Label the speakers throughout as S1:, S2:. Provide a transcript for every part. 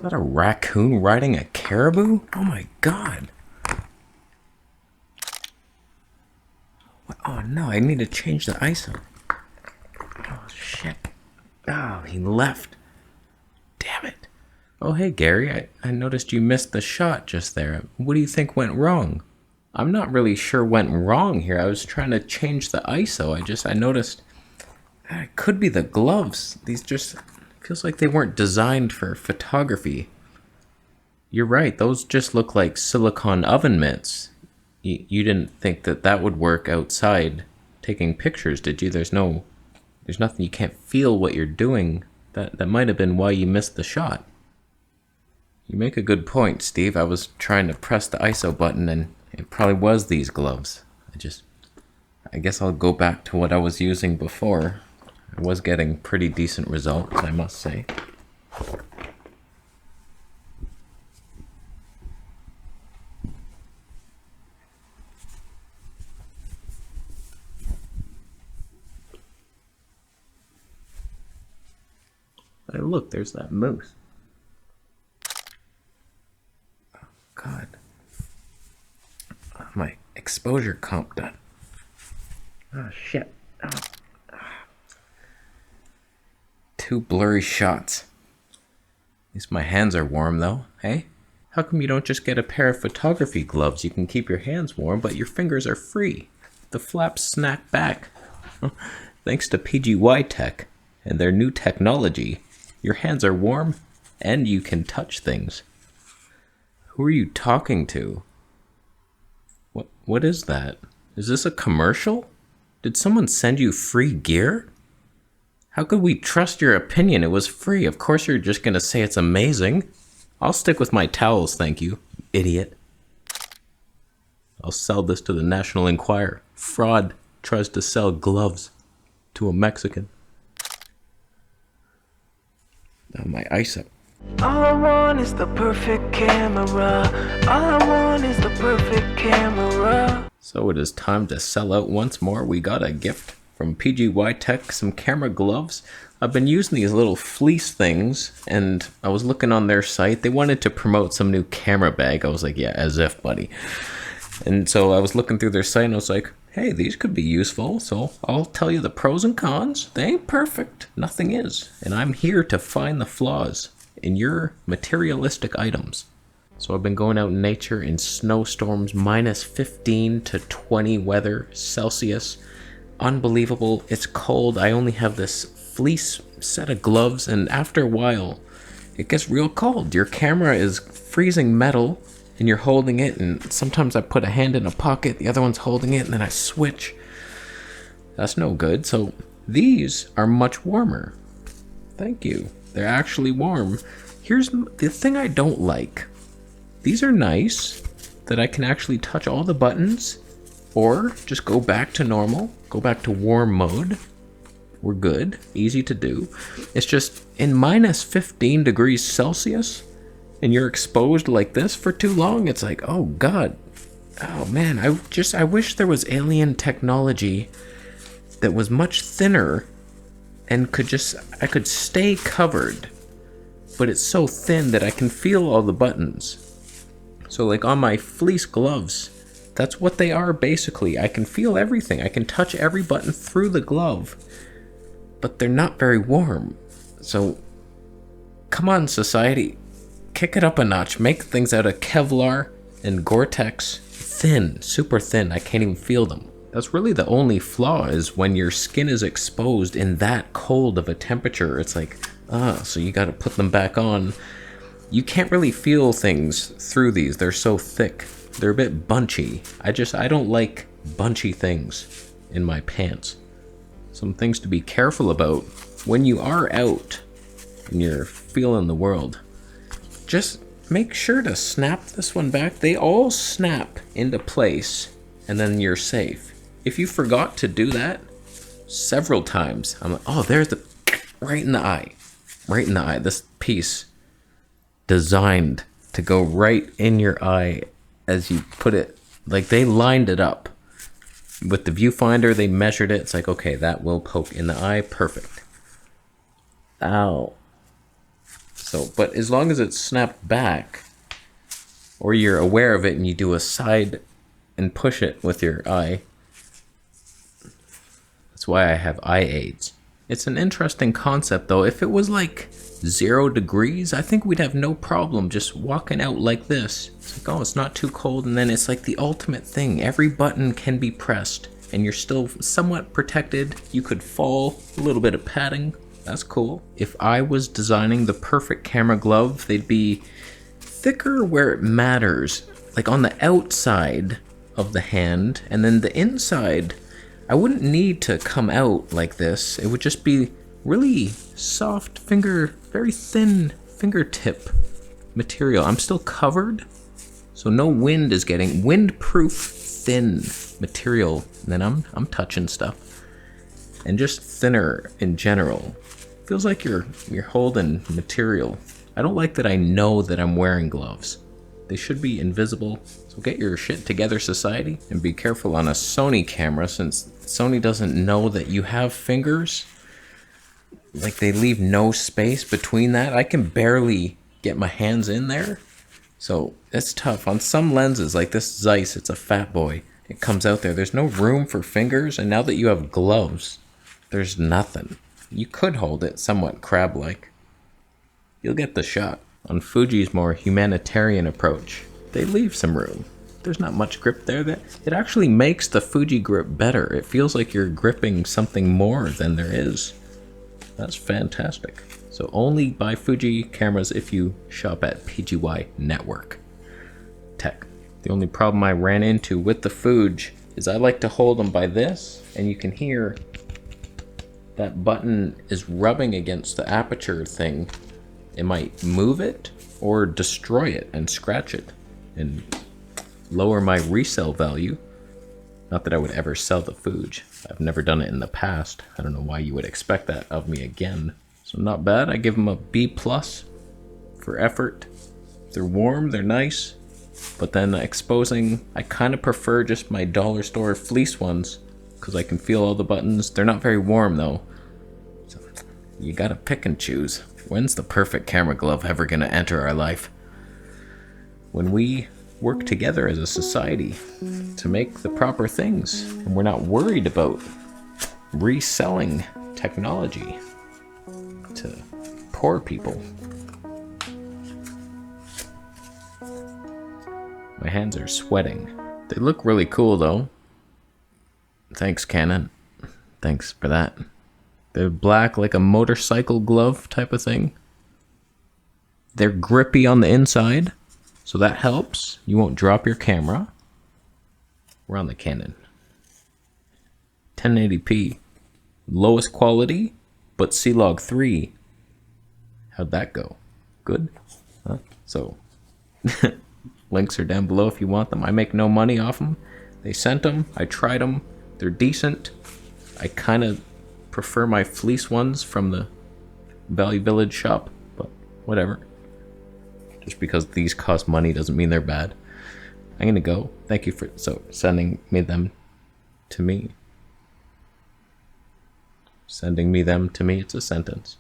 S1: that a raccoon riding a caribou? Oh my god. Oh no, I need to change the ISO. Oh shit. Oh, he left. Damn it. Oh hey Gary, I noticed you missed the shot just there. What do you think went wrong? I'm not really sure what went wrong here. I was trying to change the ISO. I noticed it could be the gloves. These just feels like they weren't designed for photography. You're right, those just look like silicone oven mitts. You didn't think that would work outside taking pictures, did you? There's nothing, you can't feel what you're doing. That might have been why you missed the shot. You make a good point, Steve. I was trying to press the ISO button and it probably was these gloves. I guess I'll go back to what I was using before. I was getting pretty decent results, I must say. Hey, look, there's that moose. Oh, God. My exposure comp done. Oh, shit. Oh. Two blurry shots. At least my hands are warm, though, hey? How come you don't just get a pair of photography gloves? You can keep your hands warm, but your fingers are free. The flaps snap back. Thanks to PGY Tech and their new technology, your hands are warm and you can touch things. Who are you talking to? What is that? Is this a commercial? Did someone send you free gear? How could we trust your opinion? It was free. Of course you're just gonna say it's amazing. I'll stick with my towels, thank you, idiot. I'll sell this to the National Enquirer. Fraud tries to sell gloves to a Mexican. Now my ISO.
S2: All I want is the perfect camera. All I want is the perfect camera.
S1: So it is time to sell out once more. We got a gift from PGY Tech, some camera gloves. I've been using these little fleece things, and I was looking on their site. They wanted to promote some new camera bag. I was like, yeah, as if, buddy. And so I was looking through their site, and I was like, hey, these could be useful. So I'll tell you the pros and cons. They ain't perfect. Nothing is. And I'm here to find the flaws in your materialistic items. So I've been going out in nature in snowstorms, minus 15 to 20 weather Celsius. Unbelievable. It's cold. I only have this fleece set of gloves, and after a while it gets real cold. Your camera is freezing metal and you're holding it, and sometimes I put a hand in a pocket, the other one's holding it, and then I switch. That's no good. So these are much warmer. Thank you. They're actually warm. Here's the thing I don't like. These are nice that I can actually touch all the buttons, or just go back to normal, go back to warm mode. We're good, easy to do. It's just in minus 15 degrees Celsius and you're exposed like this for too long, it's like, oh God. Oh man, I wish there was alien technology that was much thinner and I could stay covered, but it's so thin that I can feel all the buttons. So like on my fleece gloves, that's what they are basically. I can feel everything. I can touch every button through the glove, but they're not very warm. So come on, society, kick it up a notch. Make things out of Kevlar and Gore-Tex. Thin, super thin. I can't even feel them. That's really the only flaw, is when your skin is exposed in that cold of a temperature. It's like, so you got to put them back on. You can't really feel things through these. They're so thick. They're a bit bunchy. I don't like bunchy things in my pants. Some things to be careful about when you are out and you're feeling the world. Just make sure to snap this one back. They all snap into place and then you're safe. If you forgot to do that several times, I'm like, oh, there's the right in the eye. Right in the eye. This piece designed to go right in your eye as you put it. Like, they lined it up with the viewfinder. They measured it. It's like, okay, that will poke in the eye. Perfect. Ow. So, but as long as it's snapped back, or you're aware of it and you do a side and push it with your eye, that's why I have eye aids. It's an interesting concept though. If it was like 0 degrees, I think we'd have no problem just walking out like this. It's like, oh, it's not too cold, and then it's like the ultimate thing. Every button can be pressed, and you're still somewhat protected. You could fall, a little bit of padding. That's cool. If I was designing the perfect camera glove, they'd be thicker where it matters, like on the outside of the hand, and then the inside, I wouldn't need to come out like this. It would just be really soft very thin fingertip material. I'm still covered, so no wind is getting windproof thin material. And then I'm touching stuff, and just thinner in general. Feels like you're holding material. I don't like that I know that I'm wearing gloves. They should be invisible. So get your shit together, society, and be careful on a Sony camera, since Sony doesn't know that you have fingers. Like, they leave no space between that. I can barely get my hands in there. So it's tough. On some lenses, like this Zeiss, it's a fat boy. It comes out there. There's no room for fingers, and now that you have gloves, there's nothing. You could hold it somewhat crab-like. You'll get the shot. On Fuji's more humanitarian approach, they leave some room. There's not much grip there. It actually makes the Fuji grip better. It feels like you're gripping something more than there is. That's fantastic. So only buy Fuji cameras if you shop at PGY Network Tech. The only problem I ran into with the Fuji is I like to hold them by this, and you can hear that button is rubbing against the aperture thing. It might move it or destroy it and scratch it and lower my resale value. Not that I would ever sell the Fuji. I've never done it in the past. I don't know why you would expect that of me again. So not bad. I give them a B+ for effort. They're warm, they're nice. But then exposing, I kind of prefer just my dollar store fleece ones because I can feel all the buttons. They're not very warm though. So you gotta pick and choose. When's the perfect camera glove ever gonna enter our life? When we work together as a society to make the proper things, and we're not worried about reselling technology to poor people. My hands are sweating. They look really cool though. Thanks, Canon. Thanks for that. They're black, like a motorcycle glove type of thing. They're grippy on the inside, so that helps. You won't drop your camera. We're on the Canon 1080p. Lowest quality, but C-Log 3. How'd that go? Good? Huh? So, links are down below if you want them. I make no money off them. They sent them. I tried them. They're decent. I kind of prefer my fleece ones from the Value Village shop, but whatever. Just because these cost money doesn't mean they're bad. I'm gonna go. Thank you for sending me them to me. Sending me them to me, it's a sentence.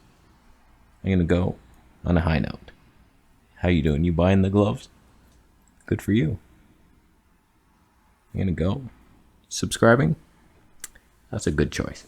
S1: I'm gonna go on a high note. How you doing? You buying the gloves? Good for you. I'm gonna go. Subscribing? That's a good choice.